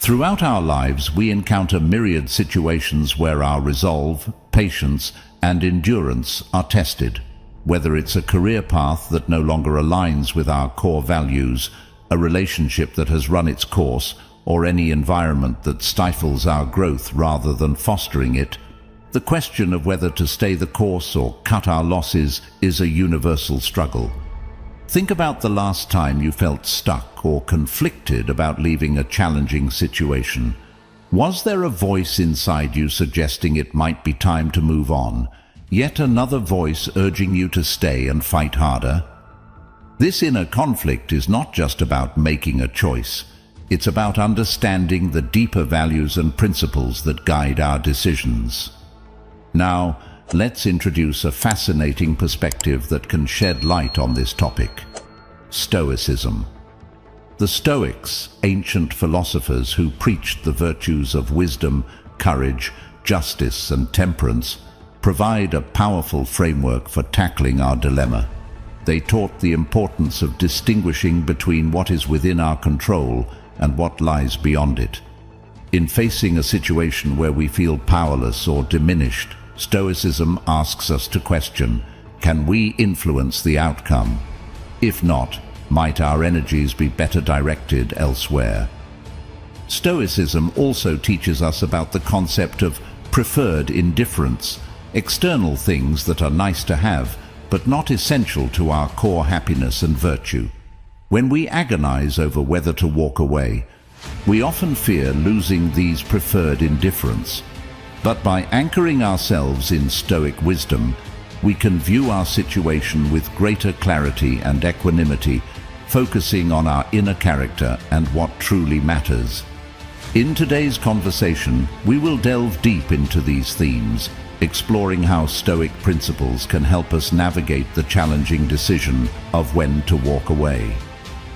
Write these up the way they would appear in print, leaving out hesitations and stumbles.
Throughout our lives, we encounter myriad situations where our resolve, patience, and endurance are tested. Whether it's a career path that no longer aligns with our core values, a relationship that has run its course, or any environment that stifles our growth rather than fostering it, the question of whether to stay the course or cut our losses is a universal struggle. Think about the last time you felt stuck or conflicted about leaving a challenging situation. Was there a voice inside you suggesting it might be time to move on? Yet another voice urging you to stay and fight harder? This inner conflict is not just about making a choice. It's about understanding the deeper values and principles that guide our decisions. Now, let's introduce a fascinating perspective that can shed light on this topic: Stoicism. The Stoics, ancient philosophers who preached the virtues of wisdom, courage, justice, and temperance, provide a powerful framework for tackling our dilemma. They taught the importance of distinguishing between what is within our control and what lies beyond it. In facing a situation where we feel powerless or diminished, Stoicism asks us to question, can we influence the outcome? If not, might our energies be better directed elsewhere? Stoicism also teaches us about the concept of preferred indifference, external things that are nice to have, but not essential to our core happiness and virtue. When we agonize over whether to walk away, we often fear losing these preferred indifference. But by anchoring ourselves in Stoic wisdom, we can view our situation with greater clarity and equanimity, focusing on our inner character and what truly matters. In today's conversation, we will delve deep into these themes, exploring how Stoic principles can help us navigate the challenging decision of when to walk away.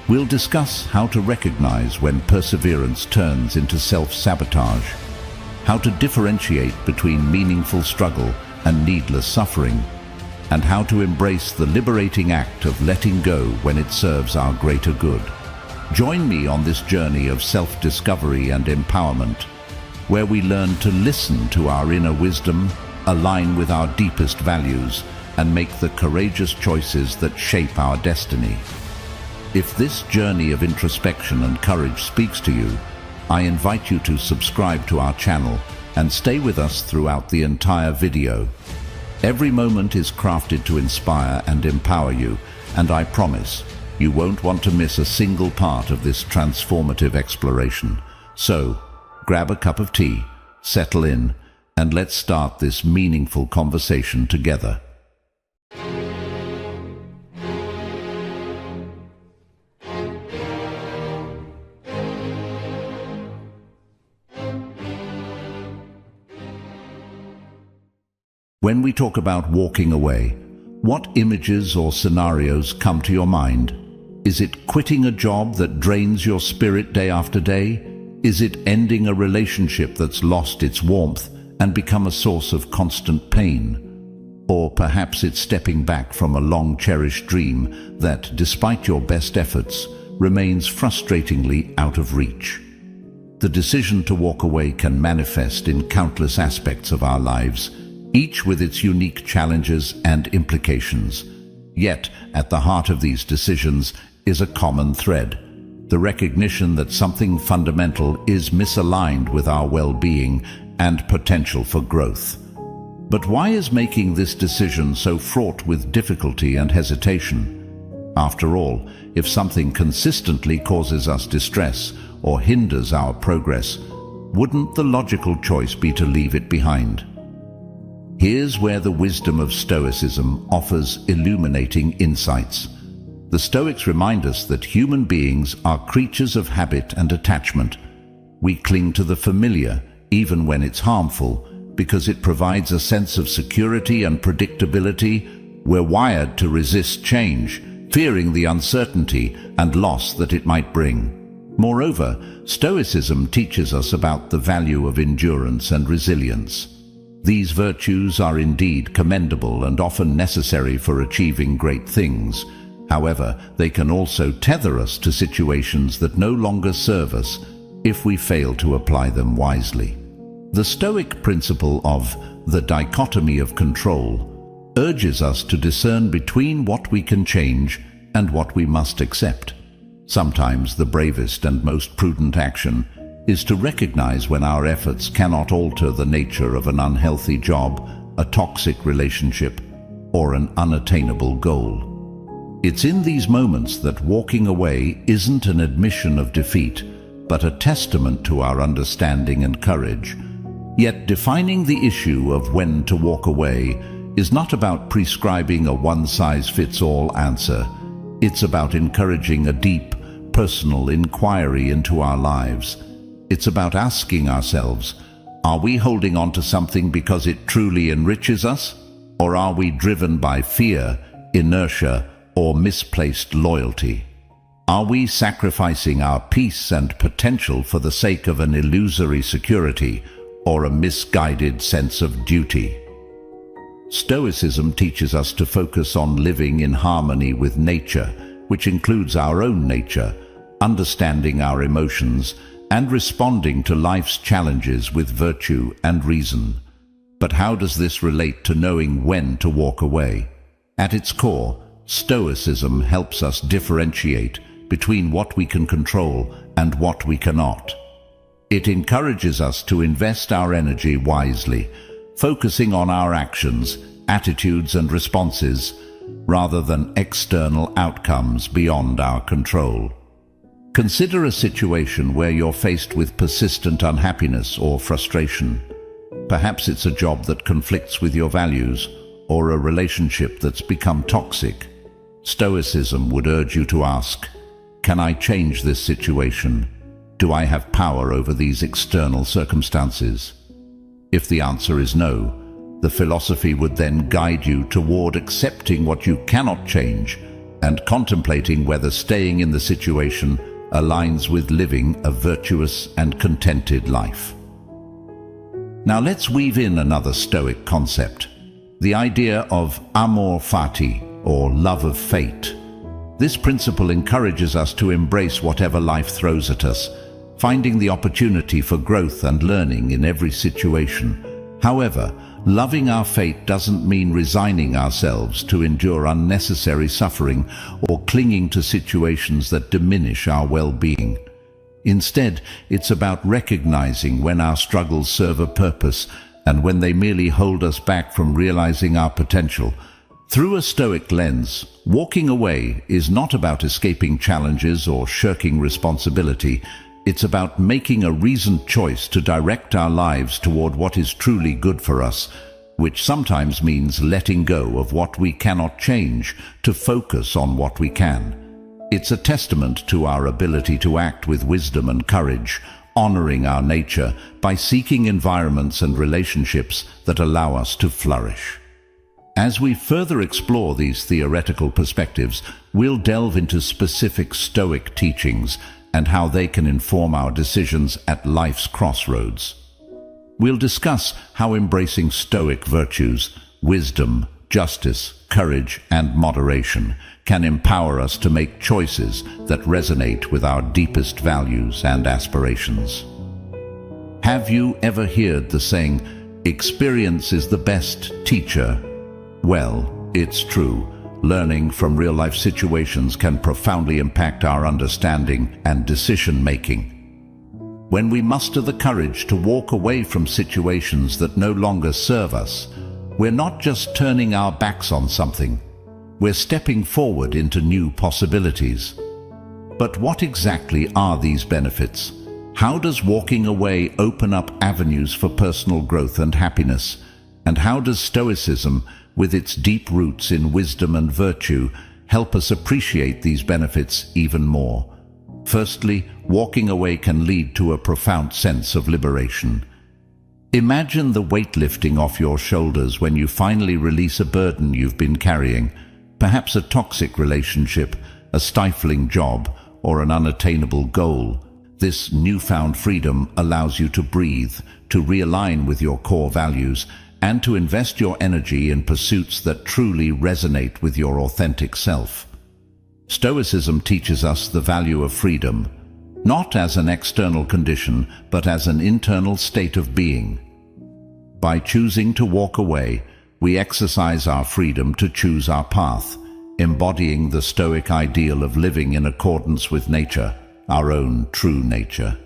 We'll discuss how to recognize when perseverance turns into self-sabotage, how to differentiate between meaningful struggle and needless suffering, and how to embrace the liberating act of letting go when it serves our greater good. Join me on this journey of self-discovery and empowerment, where we learn to listen to our inner wisdom, align with our deepest values, and make the courageous choices that shape our destiny. If this journey of introspection and courage speaks to you, I invite you to subscribe to our channel and stay with us throughout the entire video. Every moment is crafted to inspire and empower you, and I promise you won't want to miss a single part of this transformative exploration. So, grab a cup of tea, settle in, and let's start this meaningful conversation together. When we talk about walking away, what images or scenarios come to your mind? Is it quitting a job that drains your spirit day after day? Is it ending a relationship that's lost its warmth and become a source of constant pain? Or perhaps it's stepping back from a long-cherished dream that, despite your best efforts, remains frustratingly out of reach. The decision to walk away can manifest in countless aspects of our lives, each with its unique challenges and implications. Yet, at the heart of these decisions is a common thread: the recognition that something fundamental is misaligned with our well-being and potential for growth. But why is making this decision so fraught with difficulty and hesitation? After all, if something consistently causes us distress or hinders our progress, wouldn't the logical choice be to leave it behind? Here's where the wisdom of Stoicism offers illuminating insights. The Stoics remind us that human beings are creatures of habit and attachment. We cling to the familiar, even when it's harmful, because it provides a sense of security and predictability. We're wired to resist change, fearing the uncertainty and loss that it might bring. Moreover, Stoicism teaches us about the value of endurance and resilience. These virtues are indeed commendable and often necessary for achieving great things. However, they can also tether us to situations that no longer serve us, if we fail to apply them wisely. The Stoic principle of the dichotomy of control urges us to discern between what we can change and what we must accept. Sometimes the bravest and most prudent action is to recognize when our efforts cannot alter the nature of an unhealthy job, a toxic relationship, or an unattainable goal. It's in these moments that walking away isn't an admission of defeat, but a testament to our understanding and courage. Yet defining the issue of when to walk away is not about prescribing a one-size-fits-all answer. It's about encouraging a deep, personal inquiry into our lives. It's about asking ourselves, are we holding on to something because it truly enriches us? Or are we driven by fear, inertia, or misplaced loyalty? Are we sacrificing our peace and potential for the sake of an illusory security or a misguided sense of duty? Stoicism teaches us to focus on living in harmony with nature, which includes our own nature, understanding our emotions, and responding to life's challenges with virtue and reason. But how does this relate to knowing when to walk away? At its core, Stoicism helps us differentiate between what we can control and what we cannot. It encourages us to invest our energy wisely, focusing on our actions, attitudes, and responses, rather than external outcomes beyond our control. Consider a situation where you're faced with persistent unhappiness or frustration. Perhaps it's a job that conflicts with your values, or a relationship that's become toxic. Stoicism would urge you to ask, can I change this situation? Do I have power over these external circumstances? If the answer is no, the philosophy would then guide you toward accepting what you cannot change and contemplating whether staying in the situation aligns with living a virtuous and contented life. Now let's weave in another Stoic concept, the idea of amor fati, or love of fate. This principle encourages us to embrace whatever life throws at us, finding the opportunity for growth and learning in every situation. However, loving our fate doesn't mean resigning ourselves to endure unnecessary suffering or clinging to situations that diminish our well-being. Instead, it's about recognizing when our struggles serve a purpose and when they merely hold us back from realizing our potential. Through a Stoic lens, walking away is not about escaping challenges or shirking responsibility. It's about making a reasoned choice to direct our lives toward what is truly good for us, which sometimes means letting go of what we cannot change to focus on what we can. It's a testament to our ability to act with wisdom and courage, honoring our nature by seeking environments and relationships that allow us to flourish. As we further explore these theoretical perspectives, we'll delve into specific Stoic teachings and how they can inform our decisions at life's crossroads. We'll discuss how embracing Stoic virtues, wisdom, justice, courage, and moderation can empower us to make choices that resonate with our deepest values and aspirations. Have you ever heard the saying, "Experience is the best teacher"? Well, it's true. Learning from real-life situations can profoundly impact our understanding and decision-making. When we muster the courage to walk away from situations that no longer serve us, we're not just turning our backs on something, we're stepping forward into new possibilities. But what exactly are these benefits? How does walking away open up avenues for personal growth and happiness? And how does Stoicism, with its deep roots in wisdom and virtue, help us appreciate these benefits even more? Firstly, walking away can lead to a profound sense of liberation. Imagine the weight lifting off your shoulders when you finally release a burden you've been carrying, perhaps a toxic relationship, a stifling job, or an unattainable goal. This newfound freedom allows you to breathe, to realign with your core values, and to invest your energy in pursuits that truly resonate with your authentic self. Stoicism teaches us the value of freedom. not as an external condition, but as an internal state of being. By choosing to walk away, we exercise our freedom to choose our path, embodying the Stoic ideal of living in accordance with nature, our own true nature.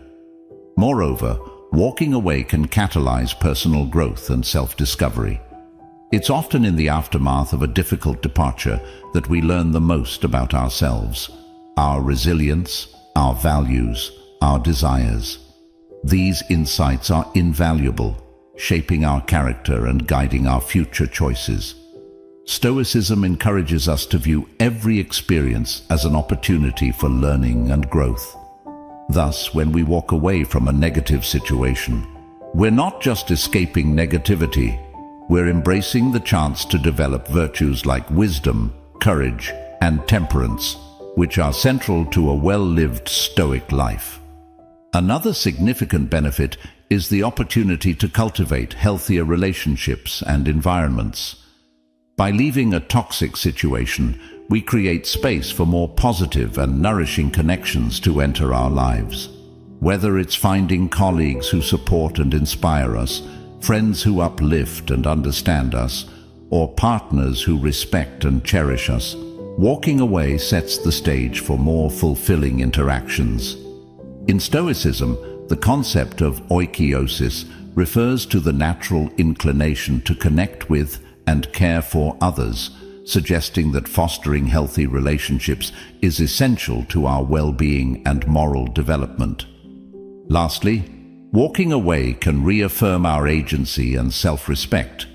Moreover, walking away can catalyze personal growth and self-discovery. It's often in the aftermath of a difficult departure that we learn the most about ourselves, our resilience, our values, our desires. These insights are invaluable, shaping our character and guiding our future choices. Stoicism encourages us to view every experience as an opportunity for learning and growth. Thus, when we walk away from a negative situation, we're not just escaping negativity, we're embracing the chance to develop virtues like wisdom, courage, and temperance, which are central to a well-lived Stoic life. Another significant benefit is the opportunity to cultivate healthier relationships and environments. By leaving a toxic situation, we create space for more positive and nourishing connections to enter our lives. Whether it's finding colleagues who support and inspire us, friends who uplift and understand us, or partners who respect and cherish us, walking away sets the stage for more fulfilling interactions. In Stoicism, the concept of oikeiosis refers to the natural inclination to connect with and care for others, suggesting that fostering healthy relationships is essential to our well-being and moral development. Lastly, walking away can reaffirm our agency and self-respect.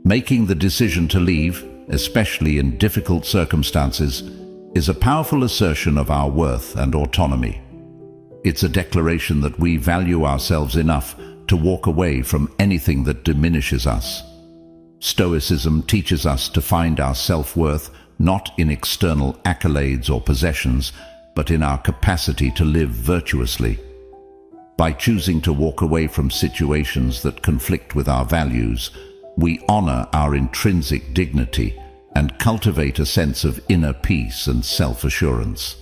Making the decision to leave, especially in difficult circumstances, is a powerful assertion of our worth and autonomy. It's a declaration that we value ourselves enough to walk away from anything that diminishes us. Stoicism teaches us to find our self-worth not in external accolades or possessions, but in our capacity to live virtuously. By choosing to walk away from situations that conflict with our values, we honor our intrinsic dignity and cultivate a sense of inner peace and self-assurance.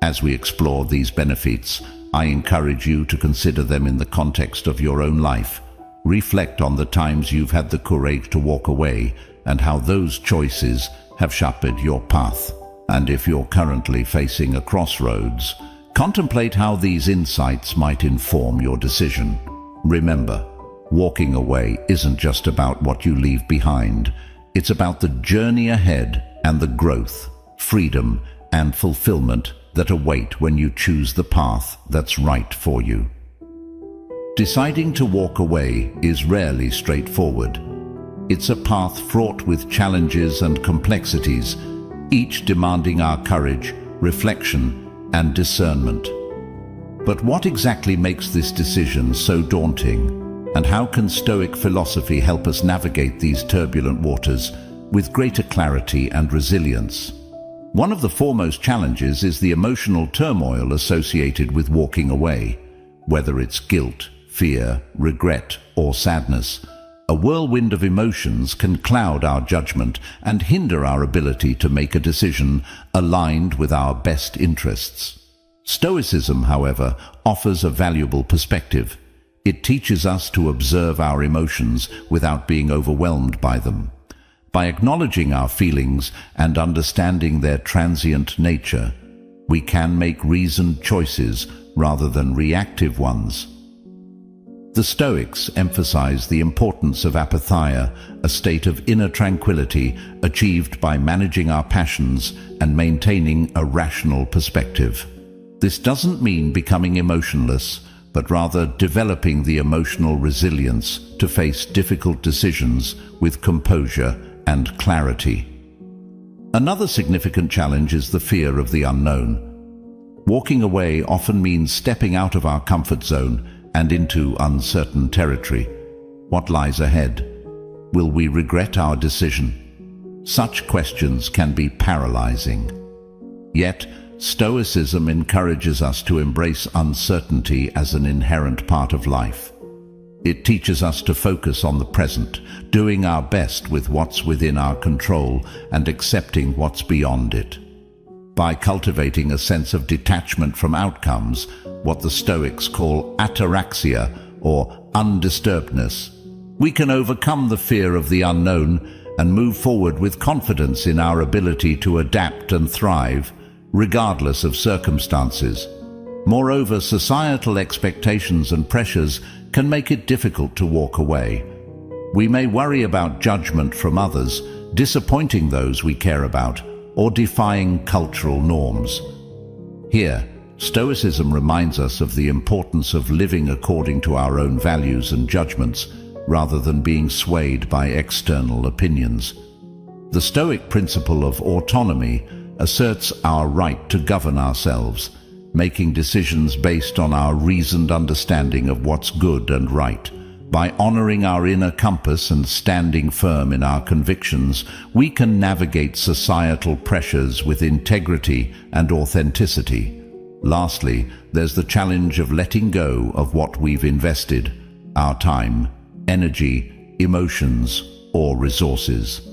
As we explore these benefits, I encourage you to consider them in the context of your own life. Reflect on the times you've had the courage to walk away and how those choices have sharpened your path. And if you're currently facing a crossroads, contemplate how these insights might inform your decision. Remember, walking away isn't just about what you leave behind. It's about the journey ahead and the growth, freedom, and fulfillment that await when you choose the path that's right for you. Deciding to walk away is rarely straightforward. It's a path fraught with challenges and complexities, each demanding our courage, reflection, and discernment. But what exactly makes this decision so daunting? And how can Stoic philosophy help us navigate these turbulent waters with greater clarity and resilience? One of the foremost challenges is the emotional turmoil associated with walking away. Whether it's guilt, fear, regret, or sadness, a whirlwind of emotions can cloud our judgment and hinder our ability to make a decision aligned with our best interests. Stoicism, however, offers a valuable perspective. It teaches us to observe our emotions without being overwhelmed by them. By acknowledging our feelings and understanding their transient nature, we can make reasoned choices rather than reactive ones. The Stoics emphasize the importance of apatheia, a state of inner tranquility achieved by managing our passions and maintaining a rational perspective. This doesn't mean becoming emotionless, but rather developing the emotional resilience to face difficult decisions with composure and clarity. Another significant challenge is the fear of the unknown. Walking away often means stepping out of our comfort zone and into uncertain territory. What lies ahead? Will we regret our decision? Such questions can be paralyzing. Yet, Stoicism encourages us to embrace uncertainty as an inherent part of life. It teaches us to focus on the present, doing our best with what's within our control and accepting what's beyond it. by cultivating a sense of detachment from outcomes, what the Stoics call ataraxia, or undisturbedness. We can overcome the fear of the unknown and move forward with confidence in our ability to adapt and thrive, regardless of circumstances. Moreover, societal expectations and pressures can make it difficult to walk away. We may worry about judgment from others, disappointing those we care about, or defying cultural norms. Here, Stoicism reminds us of the importance of living according to our own values and judgments, rather than being swayed by external opinions. The Stoic principle of autonomy asserts our right to govern ourselves, making decisions based on our reasoned understanding of what's good and right. By honoring our inner compass and standing firm in our convictions, we can navigate societal pressures with integrity and authenticity. Lastly, there's the challenge of letting go of what we've invested, our time, energy, emotions, or resources.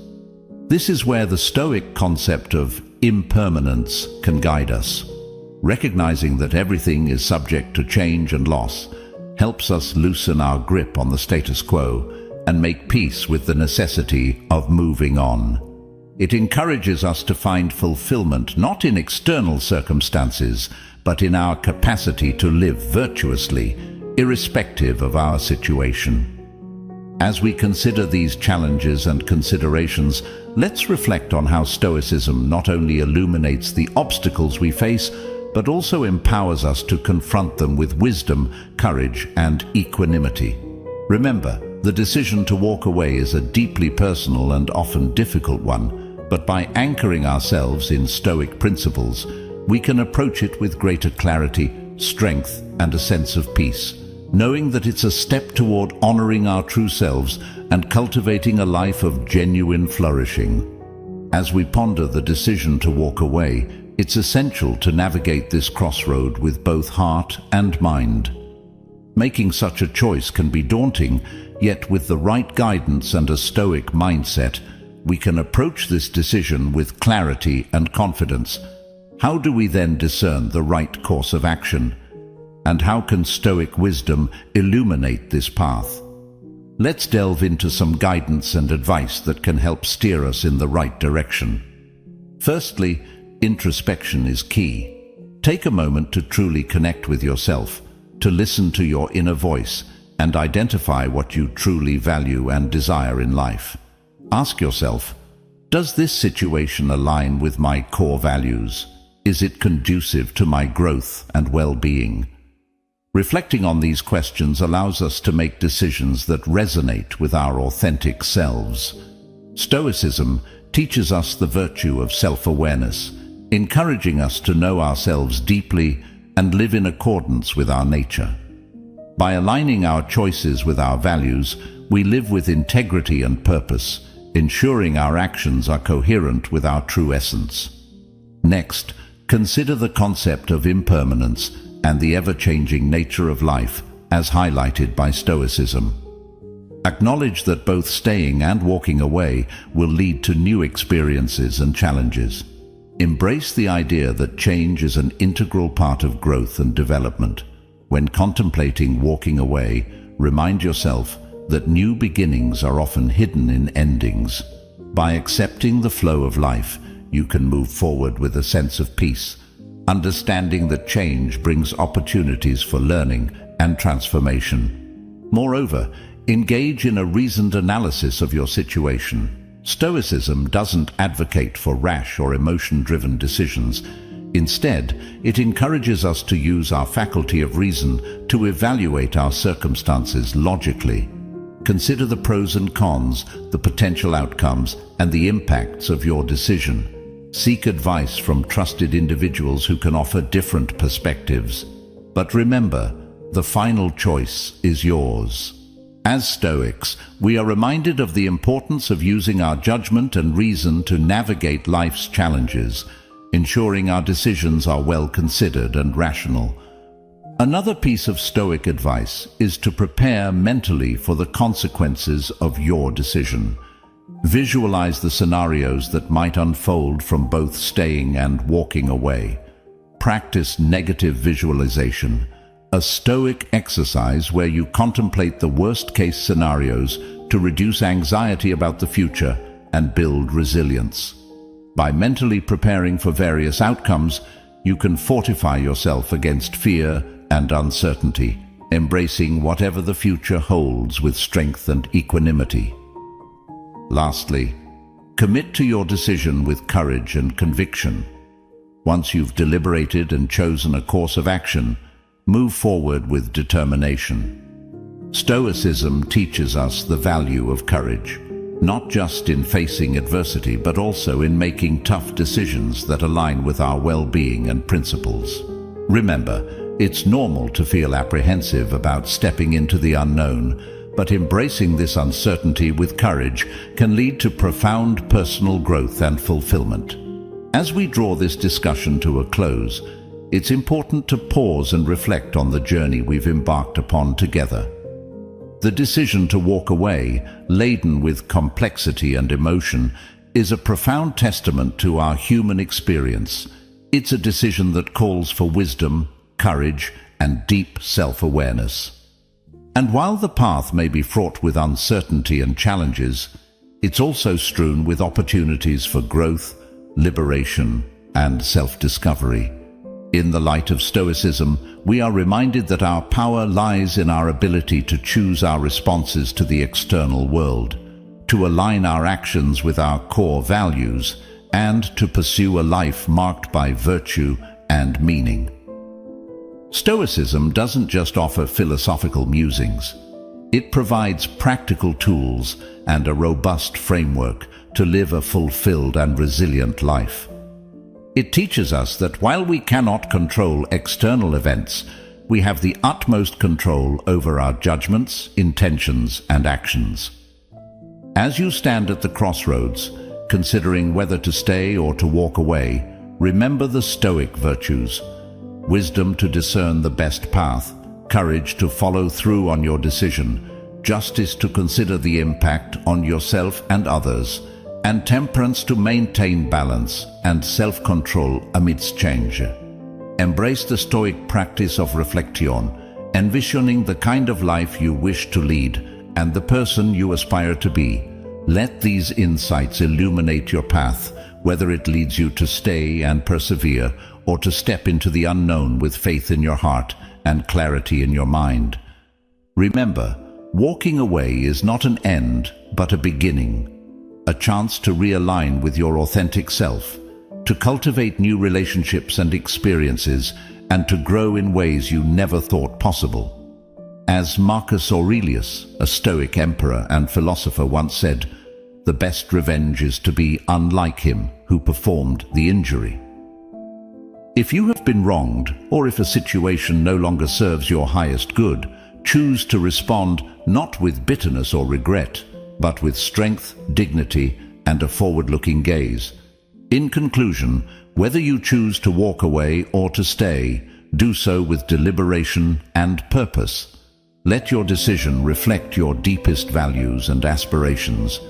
This is where the Stoic concept of impermanence can guide us. Recognizing that everything is subject to change and loss helps us loosen our grip on the status quo and make peace with the necessity of moving on. It encourages us to find fulfillment not in external circumstances, but in our capacity to live virtuously, irrespective of our situation. As we consider these challenges and considerations, let's reflect on how Stoicism not only illuminates the obstacles we face, but also empowers us to confront them with wisdom, courage, and equanimity. Remember, the decision to walk away is a deeply personal and often difficult one, but by anchoring ourselves in Stoic principles, we can approach it with greater clarity, strength, and a sense of peace, knowing that it's a step toward honoring our true selves and cultivating a life of genuine flourishing. As we ponder the decision to walk away, it's essential to navigate this crossroad with both heart and mind. Making such a choice can be daunting, yet with the right guidance and a Stoic mindset, we can approach this decision with clarity and confidence. How do we then discern the right course of action? And how can Stoic wisdom illuminate this path? Let's delve into some guidance and advice that can help steer us in the right direction. Firstly, introspection is key. Take a moment to truly connect with yourself, to listen to your inner voice, and identify what you truly value and desire in life. Ask yourself, does this situation align with my core values? Is it conducive to my growth and well-being? Reflecting on these questions allows us to make decisions that resonate with our authentic selves. Stoicism teaches us the virtue of self-awareness, encouraging us to know ourselves deeply and live in accordance with our nature. By aligning our choices with our values, we live with integrity and purpose, ensuring our actions are coherent with our true essence. Next, consider the concept of impermanence and the ever-changing nature of life, as highlighted by Stoicism. Acknowledge that both staying and walking away will lead to new experiences and challenges. Embrace the idea that change is an integral part of growth and development. When contemplating walking away, remind yourself that new beginnings are often hidden in endings. By accepting the flow of life, you can move forward with a sense of peace, understanding that change brings opportunities for learning and transformation. Moreover, engage in a reasoned analysis of your situation. Stoicism doesn't advocate for rash or emotion-driven decisions. Instead, it encourages us to use our faculty of reason to evaluate our circumstances logically. Consider the pros and cons, the potential outcomes, and the impacts of your decision. Seek advice from trusted individuals who can offer different perspectives. But remember, the final choice is yours. As Stoics, we are reminded of the importance of using our judgment and reason to navigate life's challenges, ensuring our decisions are well considered and rational. Another piece of Stoic advice is to prepare mentally for the consequences of your decision. Visualize the scenarios that might unfold from both staying and walking away. Practice negative visualization, a Stoic exercise where you contemplate the worst-case scenarios to reduce anxiety about the future and build resilience. By mentally preparing for various outcomes, you can fortify yourself against fear and uncertainty, embracing whatever the future holds with strength and equanimity. Lastly, commit to your decision with courage and conviction. Once you've deliberated and chosen a course of action, move forward with determination. Stoicism teaches us the value of courage, not just in facing adversity, but also in making tough decisions that align with our well-being and principles. Remember, it's normal to feel apprehensive about stepping into the unknown, but embracing this uncertainty with courage can lead to profound personal growth and fulfillment. As we draw this discussion to a close, it's important to pause and reflect on the journey we've embarked upon together. The decision to walk away, laden with complexity and emotion, is a profound testament to our human experience. It's a decision that calls for wisdom, courage, and deep self-awareness. And while the path may be fraught with uncertainty and challenges, it's also strewn with opportunities for growth, liberation, and self-discovery. In the light of Stoicism, we are reminded that our power lies in our ability to choose our responses to the external world, to align our actions with our core values, and to pursue a life marked by virtue and meaning. Stoicism doesn't just offer philosophical musings. It provides practical tools and a robust framework to live a fulfilled and resilient life. It teaches us that while we cannot control external events, we have the utmost control over our judgments, intentions, and actions. As you stand at the crossroads, considering whether to stay or to walk away, remember the Stoic virtues: wisdom to discern the best path, courage to follow through on your decision, justice to consider the impact on yourself and others, and temperance to maintain balance and self-control amidst change. Embrace the Stoic practice of reflection, envisioning the kind of life you wish to lead and the person you aspire to be. Let these insights illuminate your path, whether it leads you to stay and persevere or to step into the unknown with faith in your heart and clarity in your mind. Remember, walking away is not an end, but a beginning. A chance to realign with your authentic self, to cultivate new relationships and experiences, and to grow in ways you never thought possible. As Marcus Aurelius, a Stoic emperor and philosopher, once said, "The best revenge is to be unlike him who performed the injury." If you have been wronged, or if a situation no longer serves your highest good, choose to respond not with bitterness or regret, but with strength, dignity, and a forward-looking gaze. In conclusion, whether you choose to walk away or to stay, do so with deliberation and purpose. Let your decision reflect your deepest values and aspirations,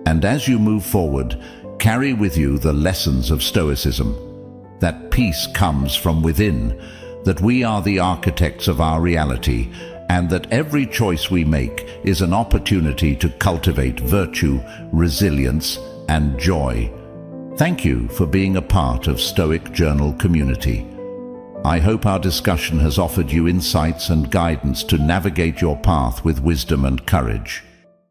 and as you move forward, carry with you the lessons of Stoicism, that peace comes from within, that we are the architects of our reality, and that every choice we make is an opportunity to cultivate virtue, resilience, and joy. Thank you for being a part of Stoic Journal community. I hope our discussion has offered you insights and guidance to navigate your path with wisdom and courage.